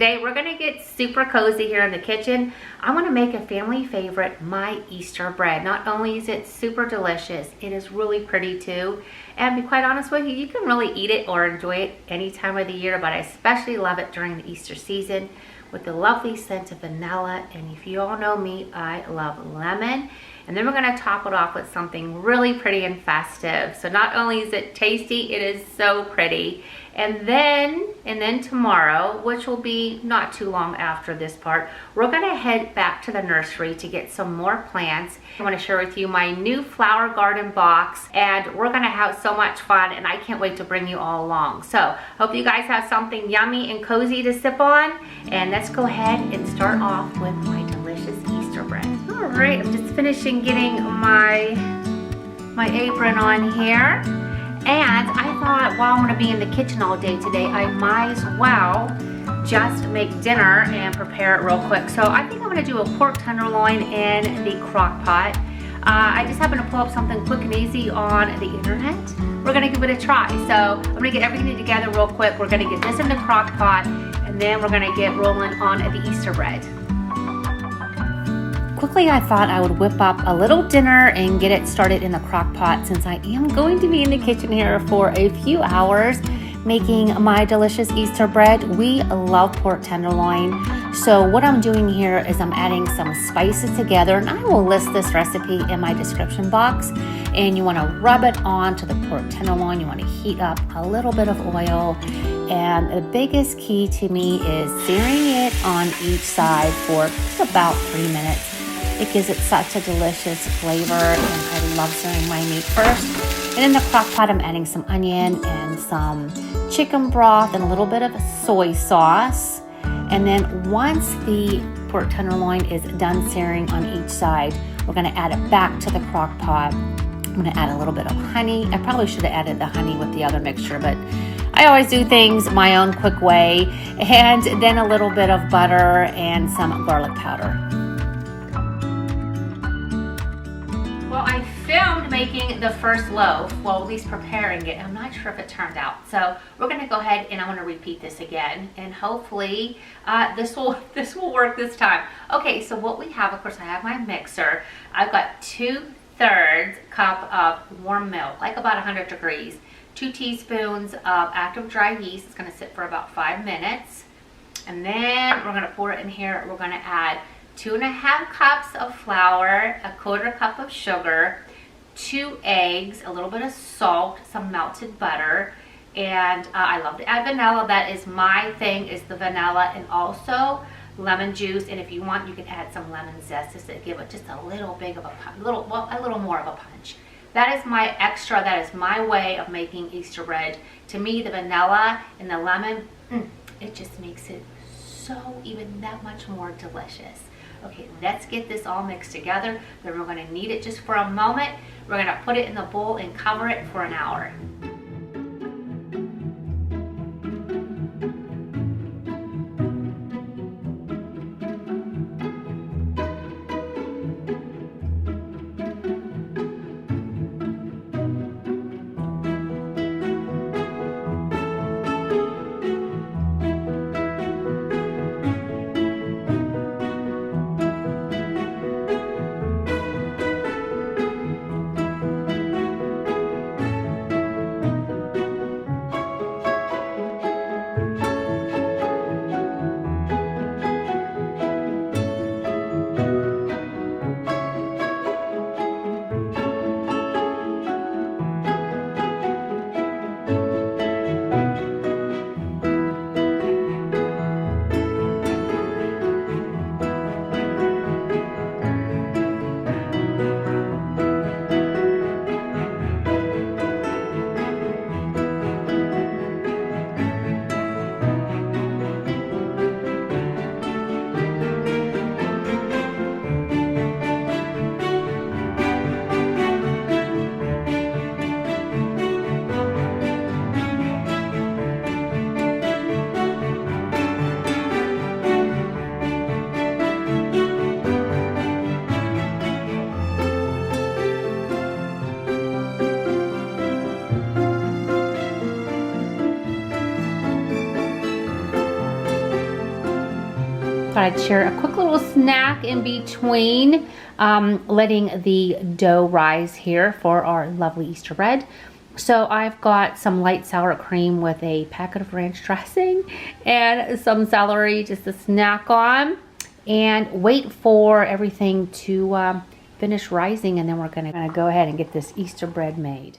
today we're gonna get super cozy here in the kitchen. I wanna make a family favorite, my Easter bread. Not only is it super delicious, it is really pretty too. And to be quite honest with you, you can really eat it or enjoy it any time of the year, but I especially love it during the Easter season with the lovely scent of vanilla. And if you all know me, I love lemon. And then we're gonna top it off with something really pretty and festive. So not only is it tasty, it is so pretty. And then tomorrow, which will be not too long after this part, we're gonna head back to the nursery to get some more plants. I wanna share with you my new flower garden box, and we're gonna have so much fun, and I can't wait to bring you all along. So hope you guys have something yummy and cozy to sip on, and let's go ahead and start off with my delicious Easter bread. All right, I'm just finishing getting my apron on here. And I thought, while I'm gonna be in the kitchen all day today, I might as well just make dinner and prepare it real quick. So I think I'm gonna do a pork tenderloin in the crock pot. I just happened to pull up something quick and easy on the internet. We're gonna give it a try. So I'm gonna get everything together real quick. We're gonna get this in the crock pot, and then we're gonna get rolling on the Easter bread. Quickly, I thought I would whip up a little dinner and get it started in the crock pot, since I am going to be in the kitchen here for a few hours making my delicious Easter bread. We love pork tenderloin. So what I'm doing here is I'm adding some spices together, and I will list this recipe in my description box. And you want to rub it onto the pork tenderloin. You want to heat up a little bit of oil. And the biggest key to me is searing it on each side for about 3 minutes. It gives it such a delicious flavor, and I love searing my meat first. And in the crock pot, I'm adding some onion and some chicken broth and a little bit of soy sauce. And then once the pork tenderloin is done searing on each side, we're gonna add it back to the crock pot. I'm gonna add a little bit of honey. I probably should have added the honey with the other mixture, but I always do things my own quick way. And then a little bit of butter and some garlic powder. Well, I filmed making the first loaf, well, at least preparing it. I'm not sure if it turned out. So we're gonna go ahead and I'm gonna repeat this again, and hopefully this will work this time. Okay, so what we have, of course, I have my mixer. I've got 2/3 cup of warm milk, like about 100 degrees. 2 teaspoons of active dry yeast. It's gonna sit for about 5 minutes. And then we're gonna pour it in here. We're gonna add 2½ cups of flour, 1/4 cup of sugar, 2 eggs, a little bit of salt, some melted butter, and I love to add vanilla. That is my thing, is the vanilla, and also lemon juice. And if you want, you can add some lemon zest just to give it just a little big of a little more of a punch. That is my extra. That is my way of making Easter bread. To me, the vanilla and the lemon, it just makes it so even that much more delicious. Okay, let's get this all mixed together. Then we're gonna knead it just for a moment. We're gonna put it in the bowl and cover it for an hour. Thought I'd share a quick little snack in between letting the dough rise here for our lovely Easter bread. So I've got some light sour cream with a packet of ranch dressing and some celery just to snack on, and wait for everything to finish rising, and then we're gonna go ahead and get this Easter bread made.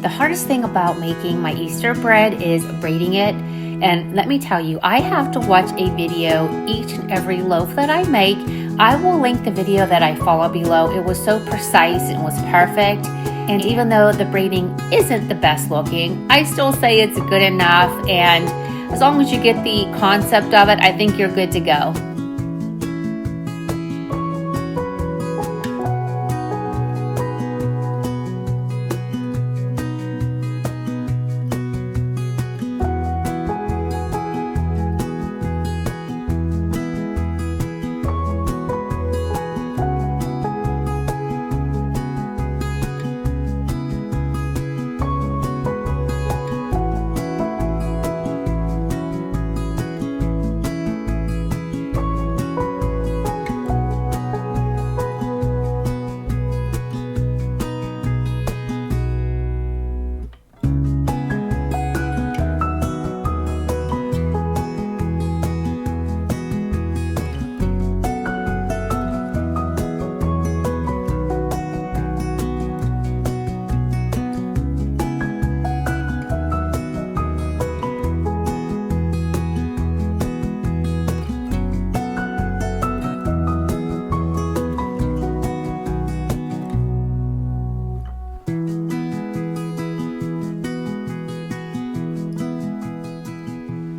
The hardest thing about making my Easter bread is braiding it. And let me tell you, I have to watch a video each and every loaf that I make. I will link the video that I follow below. It was so precise, it was perfect. And even though the braiding isn't the best looking, I still say it's good enough. And as long as you get the concept of it, I think you're good to go.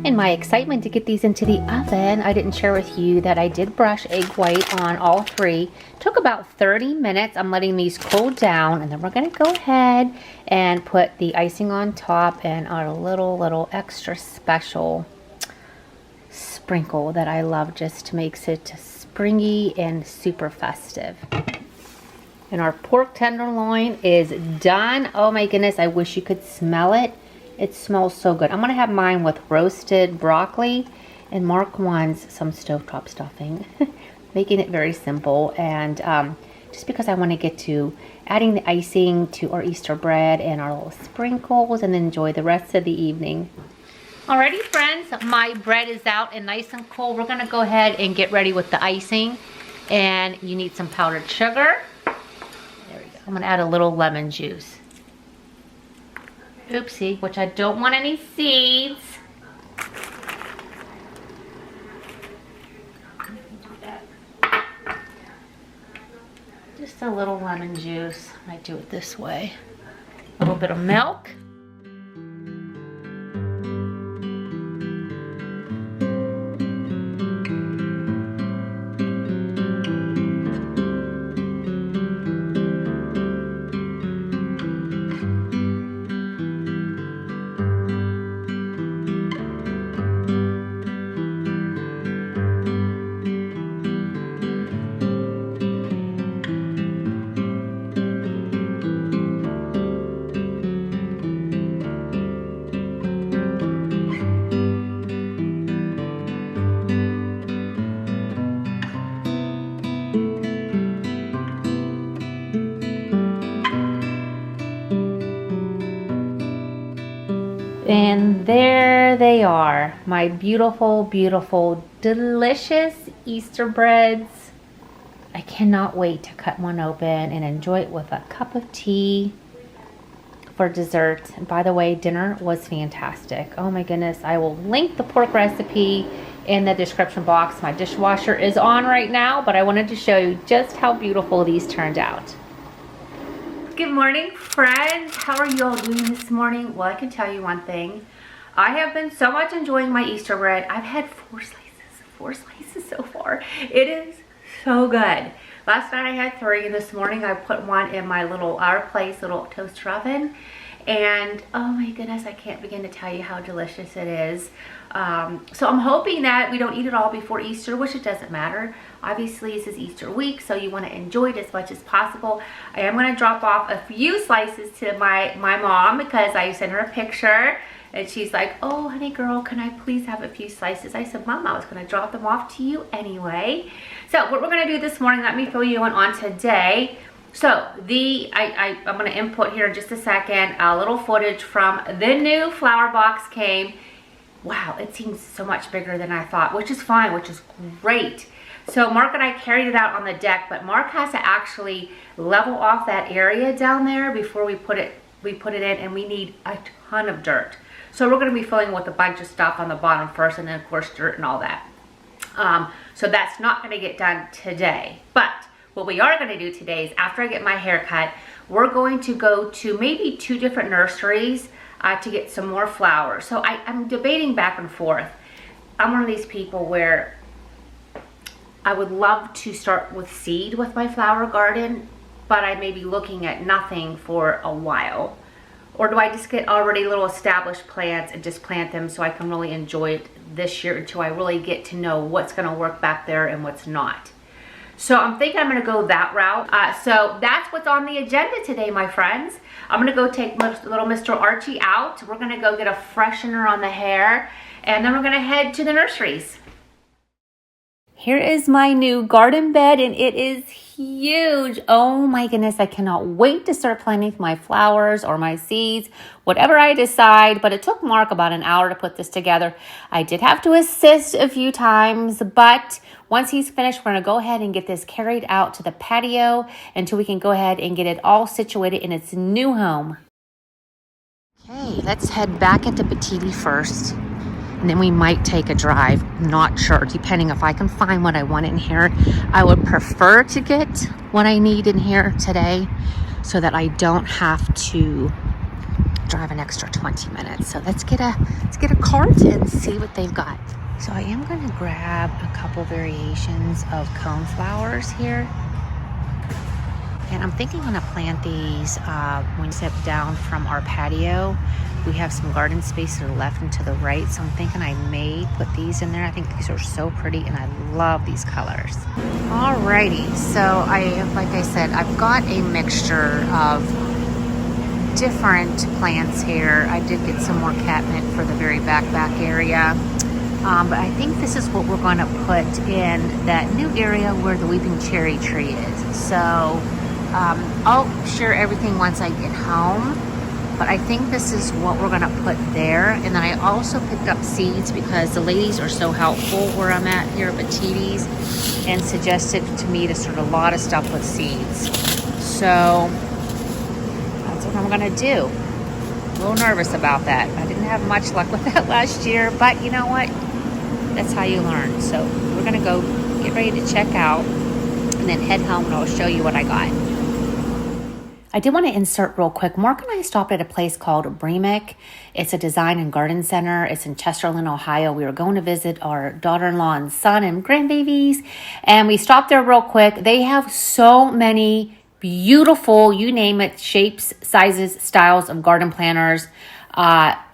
In my excitement to get these into the oven, I didn't share with you that I did brush egg white on all three. Took about 30 minutes. I'm letting these cool down, and then we're gonna go ahead and put the icing on top and our little extra special sprinkle that I love, just to make it springy and super festive. And our pork tenderloin is done. Oh my goodness, I wish you could smell it. It smells so good. I'm gonna have mine with roasted broccoli, and Mark wants some stovetop stuffing. Making it very simple, and just because I want to get to adding the icing to our Easter bread and our little sprinkles, and then enjoy the rest of the evening. Alrighty friends, my bread is out and nice and cool. We're gonna go ahead and get ready with the icing, and you need some powdered sugar. There we go. I'm gonna add a little lemon juice. Oopsie, which I don't want any seeds. Just a little lemon juice. I do it this way. A little bit of milk. And there they are, my beautiful, beautiful, delicious Easter breads. I cannot wait to cut one open and enjoy it with a cup of tea for dessert. And by the way, dinner was fantastic. Oh my goodness, I will link the pork recipe in the description box. My dishwasher is on right now, but I wanted to show you just how beautiful these turned out. Good morning, friends. How are you all doing this morning? Well, I can tell you one thing. I have been so much enjoying my Easter bread. I've had four slices so far. It is so good. Last night I had 3, and this morning I put one in my our place little toaster oven. And oh my goodness, I can't begin to tell you how delicious it is. So I'm hoping that we don't eat it all before Easter, which it doesn't matter. Obviously, this is Easter week, so you want to enjoy it as much as possible. I am going to drop off a few slices to my mom because I sent her a picture. And she's like, oh, honey girl, can I please have a few slices? I said, Mom, I was going to drop them off to you anyway. So what we're going to do this morning, let me fill you in on today. So I'm going to input here in just a second a little footage from the new flower box came. Wow, it seems so much bigger than I thought, which is fine, which is great. So Mark and I carried it out on the deck, but Mark has to actually level off that area down there before we put it in, and we need a ton of dirt. So we're going to be filling with a bunch of stuff on the bottom first, and then of course dirt and all that. So that's not going to get done today. But what we are going to do today is after I get my hair cut, we're going to go to maybe 2 different nurseries to get some more flowers. So I'm debating back and forth. I'm one of these people where I would love to start with seed with my flower garden, but I may be looking at nothing for a while. Or do I just get already little established plants and just plant them so I can really enjoy it this year until I really get to know what's going to work back there and what's not? So I'm thinking I'm going to go that route. So that's what's on the agenda today, my friends. I'm going to go take little Mr. Archie out. We're going to go get a freshener on the hair, and then we're going to head to the nurseries. Here is my new garden bed, and it is huge. Oh my goodness, I cannot wait to start planting my flowers or my seeds, whatever I decide. But it took Mark about an hour to put this together. I did have to assist a few times, but once he's finished, we're going to go ahead and get this carried out to the patio until we can go ahead and get it all situated in its new home. Okay, let's head back into Petite first. And then we might take a drive, not sure, depending if I can find what I want in here. I would prefer to get what I need in here today so that I don't have to drive an extra 20 minutes. So let's get a cart and see what they've got. So I am going to grab a couple variations of cone flowers here. And I'm thinking I'm going to plant these when we step down from our patio. We have some garden space to the left and to the right, so I'm thinking I may put these in there. I think these are so pretty, and I love these colors. Alrighty, so like I said, I've got a mixture of different plants here. I did get some more catnip for the very back area. But I think this is what we're going to put in that new area where the weeping cherry tree is. So I'll share everything once I get home. But I think this is what we're going to put there. And then I also picked up seeds because the ladies are so helpful where I'm at here at Petite's and suggested to me to start a lot of stuff with seeds. So that's what I'm going to do. A little nervous about that. I didn't have much luck with that last year, but you know what? That's how you learn. So we're going to go get ready to check out and then head home, and I'll show you what I got. I did want to insert real quick. Mark and I stopped at a place called Bremick. It's a design and garden center. It's in Chesterland, Ohio. We were going to visit our daughter-in-law and son and grandbabies, and we stopped there real quick. They have so many beautiful, you name it, shapes, sizes, styles of garden planters.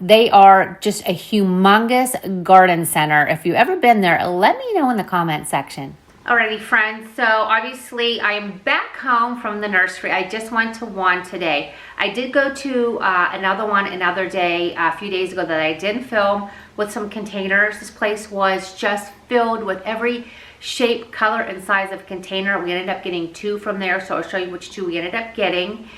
They are just a humongous garden center. If you've ever been there, let me know in the comment section. Alrighty, friends, so obviously I am back home from the nursery. I just went to one today. I did go to another one another day a few days ago that I didn't film with some containers. This place was just filled with every shape, color, and size of container. We ended up getting 2 from there, so I'll show you which 2 we ended up getting.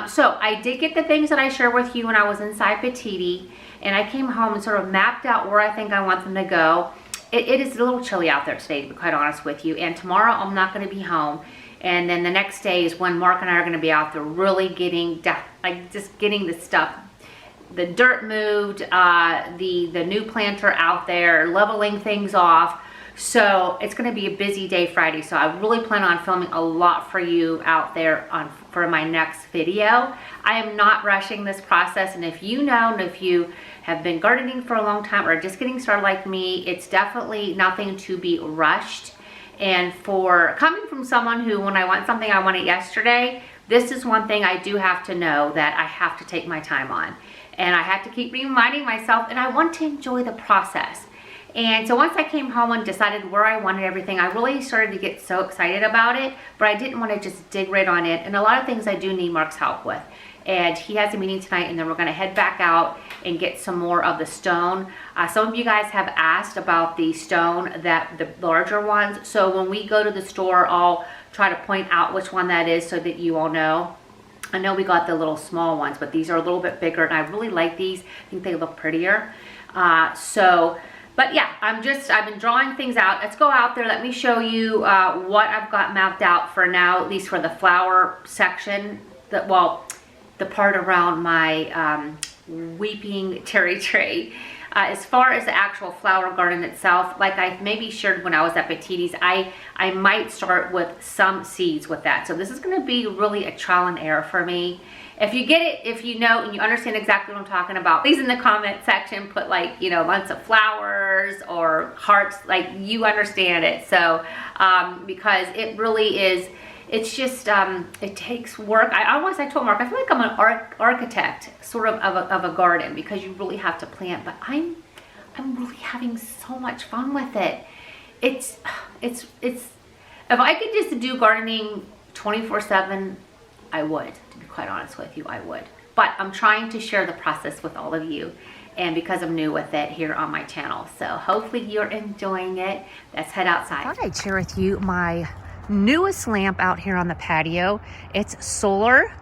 So I did get the things that I shared with you when I was inside Petite, and I came home and sort of mapped out where I think I want them to go. It is a little chilly out there today, to be quite honest with you. And tomorrow I'm not going to be home. And then the next day is when Mark and I are going to be out there really getting, just getting the stuff, the dirt moved, the new planter out there, leveling things off. So it's going to be a busy day Friday. So I really plan on filming a lot for you out there for my next video. I am not rushing this process. And if you know, and if you have been gardening for a long time or just getting started like me, it's definitely nothing to be rushed. And for coming from someone who, when I want something, I want it yesterday, this is one thing I do have to know that I have to take my time on. And I have to keep reminding myself, and I want to enjoy the process. And so once I came home and decided where I wanted everything, I really started to get so excited about it, but I didn't want to just dig right on it. And a lot of things I do need Mark's help with. And he has a meeting tonight, and then we're going to head back out and get some more of the stone. Some of you guys have asked about the stone, the larger ones. So when we go to the store, I'll try to point out which one that is so that you all know. I know we got the little small ones, but these are a little bit bigger, and I really like these. I think they look prettier. But yeah, I've been drawing things out. Let's go out there. Let me show you what I've got mapped out for now, at least for the flower section. The part around my weeping cherry tree. As far as the actual flower garden itself, like I maybe shared when I was at Petitti's, I might start with some seeds with that. So this is going to be really a trial and error for me. If you get it, if you know and you understand exactly what I'm talking about, please in the comment section put like, you know, lots of flowers or hearts, like you understand it. So because it really is, it's just, it takes work. I told Mark, I feel like I'm an architect sort of a garden, because you really have to plant, but I'm really having so much fun with it. It's if I could just do gardening 24/7, I would, to be quite honest with you, I would. But I'm trying to share the process with all of you, and because I'm new with it here on my channel. So hopefully you're enjoying it. Let's head outside. I thought I'd share with you my newest lamp out here on the patio. It's solar.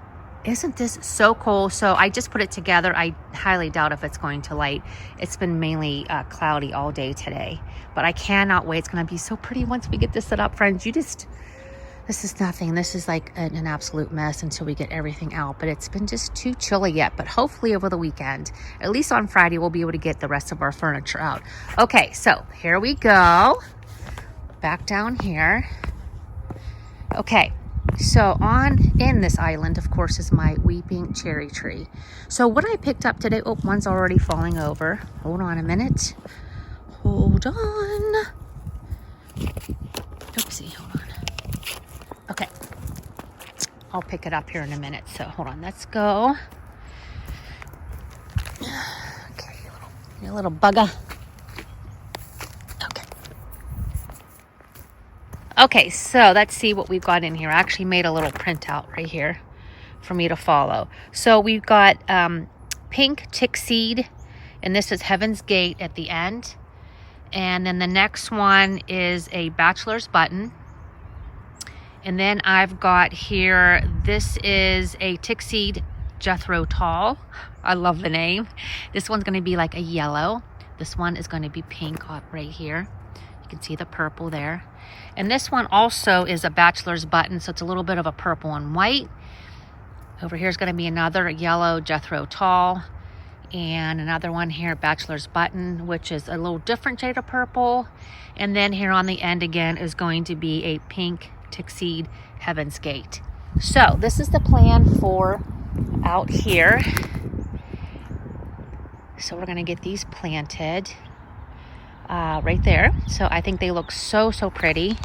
Isn't this so cool? So I just put it together. I highly doubt if it's going to light. It's been mainly cloudy all day today, but I cannot wait. It's going to be so pretty once we get this set up, friends. This is nothing. This is like an absolute mess until we get everything out, but it's been just too chilly yet. But hopefully over the weekend, at least on Friday, we'll be able to get the rest of our furniture out. Okay, so here we go. Back down here. Okay, so in this island, of course, is my weeping cherry tree. So what I picked up today, oh, one's already falling over. Hold on a minute. Hold on. Oopsie, hold on. Okay, I'll pick it up here in a minute. So hold on, let's go. Okay, you little bugger. Okay, so let's see what we've got in here. I actually made a little printout right here for me to follow. So we've got pink tick seed, and this is Heaven's Gate at the end. And then the next one is a bachelor's button. And then I've got here, this is a tick seed Jethro Tull. I love the name. This one's going to be like a yellow. This one is going to be pink right here. You can see the purple there. And this one also is a bachelor's button, so it's a little bit of a purple and white. Over here is going to be another yellow Jethro Tull, and another one here, bachelor's button, which is a little different shade of purple. And then here on the end again is going to be a pink tick seed Heaven's Gate. So this is the plan for out here. So we're going to get these planted right there. So I think they look so pretty.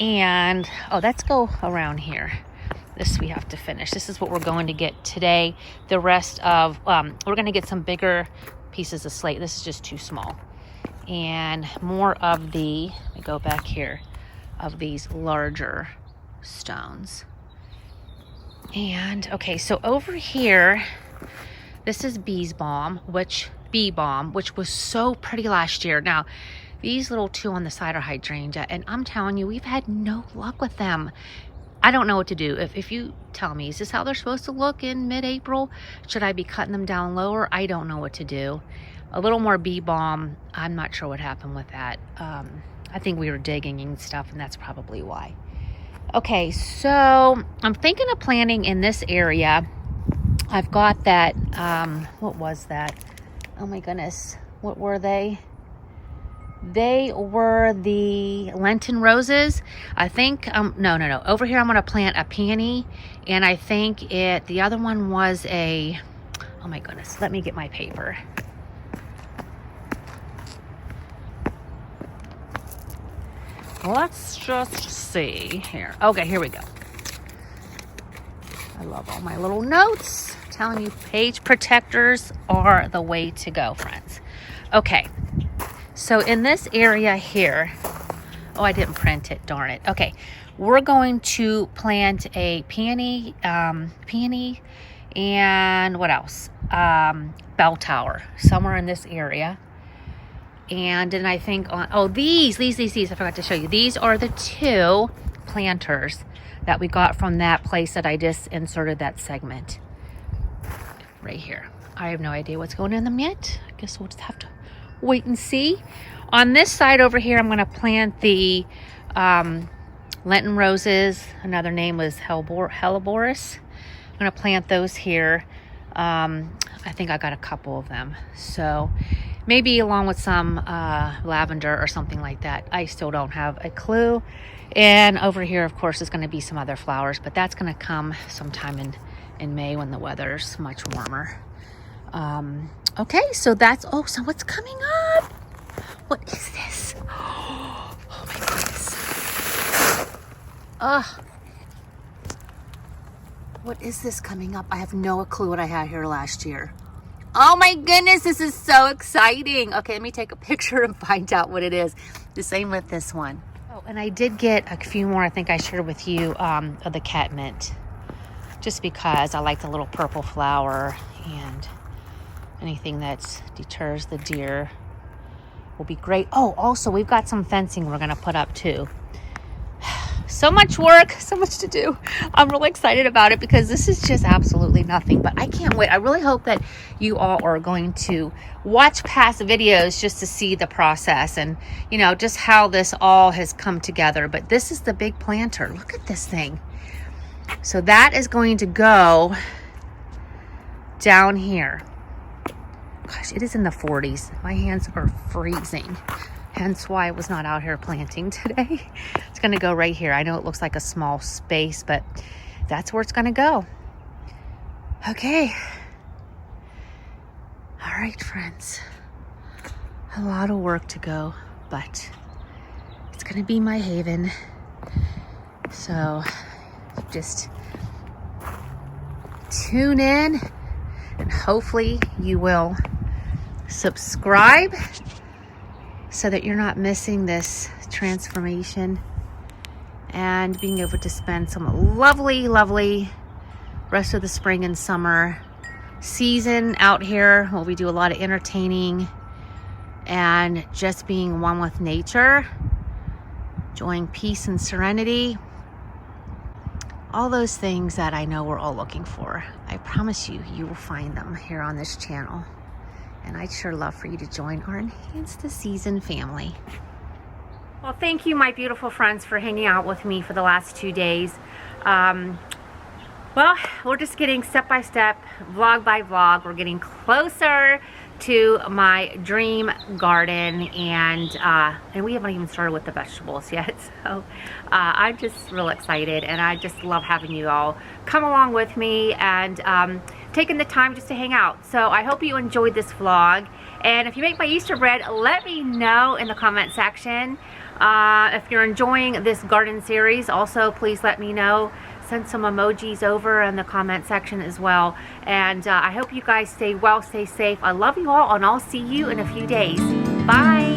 And let's go around here. This we have to finish. This is what we're going to get today. The rest of we're going to get some bigger pieces of slate. This is just too small. And more of let me go back here, of these larger stones. And okay, so over here, this is bee balm, which was so pretty last year. Now, these little two on the side are hydrangea, and I'm telling you, we've had no luck with them. I don't know what to do. If you tell me, is this how they're supposed to look in mid-April? Should I be cutting them down lower? I don't know what to do. A little more bee balm. I'm not sure what happened with that. I think we were digging and stuff, and that's probably why. Okay, so I'm thinking of planting in this area. I've got that, what was that? Oh my goodness, what were they? They were the Lenten roses. I think, no. Over here I'm gonna plant a peony, and I think the other one was oh my goodness, let me get my paper. Let's just see here. Okay, here we go. I love all my little notes. I'm telling you, page protectors are the way to go, friends. Okay, so in this area here, oh, I didn't print it, darn it. Okay, we're going to plant a peony, and what else? Bell tower, somewhere in this area. And then I think on, oh, these, I forgot to show you. These are the 2 planters that we got from that place that I just inserted that segment right here. I have no idea what's going in them yet. I guess we'll just have to wait and see. On this side over here, I'm going to plant the Lenten roses. Another name was Helleborus. I'm going to plant those here. I think I got a couple of them. So maybe along with some lavender or something like that. I still don't have a clue. And over here, of course, is going to be some other flowers, but that's going to come sometime in May when the weather's much warmer. Okay, so that's, oh, so what's coming up? What is this? Oh my goodness. What is this coming up? I have no clue what I had here last year. Oh my goodness, this is so exciting. Okay, let me take a picture and find out what it is. The same with this one. Oh, and I did get a few more, I think I shared with you, of the catmint. Just because I like the little purple flower, and anything that deters the deer will be great. Oh, also, we've got some fencing we're gonna put up too. So much work, so much to do. I'm really excited about it because this is just absolutely nothing, but I can't wait. I really hope that you all are going to watch past videos just to see the process and, you know, just how this all has come together. But this is the big planter. Look at this thing. So that is going to go down here. Gosh, it is in the 40s. My hands are freezing. Hence why I was not out here planting today. It's going to go right here. I know it looks like a small space, but that's where it's going to go. Okay. All right, friends. A lot of work to go, but it's going to be my haven. So just tune in, and hopefully you will subscribe so that you're not missing this transformation and being able to spend some lovely, lovely rest of the spring and summer season out here where we do a lot of entertaining and just being one with nature, enjoying peace and serenity. All those things that I know we're all looking for. I promise you, you will find them here on this channel. And I'd sure love for you to join our Enhance the Season family. Well, thank you, my beautiful friends, for hanging out with me for the last 2 days. Well, we're just getting step by step, vlog by vlog. We're getting closer to my dream garden, and we haven't even started with the vegetables yet. So I'm just real excited, and I just love having you all come along with me and taking the time just to hang out. So I hope you enjoyed this vlog, and if you make my Easter bread, let me know in the comment section. If you're enjoying this garden series, also please let me know. Send some emojis over in the comment section as well. And I hope you guys stay well, stay safe. I love you all, and I'll see you in a few days. Bye.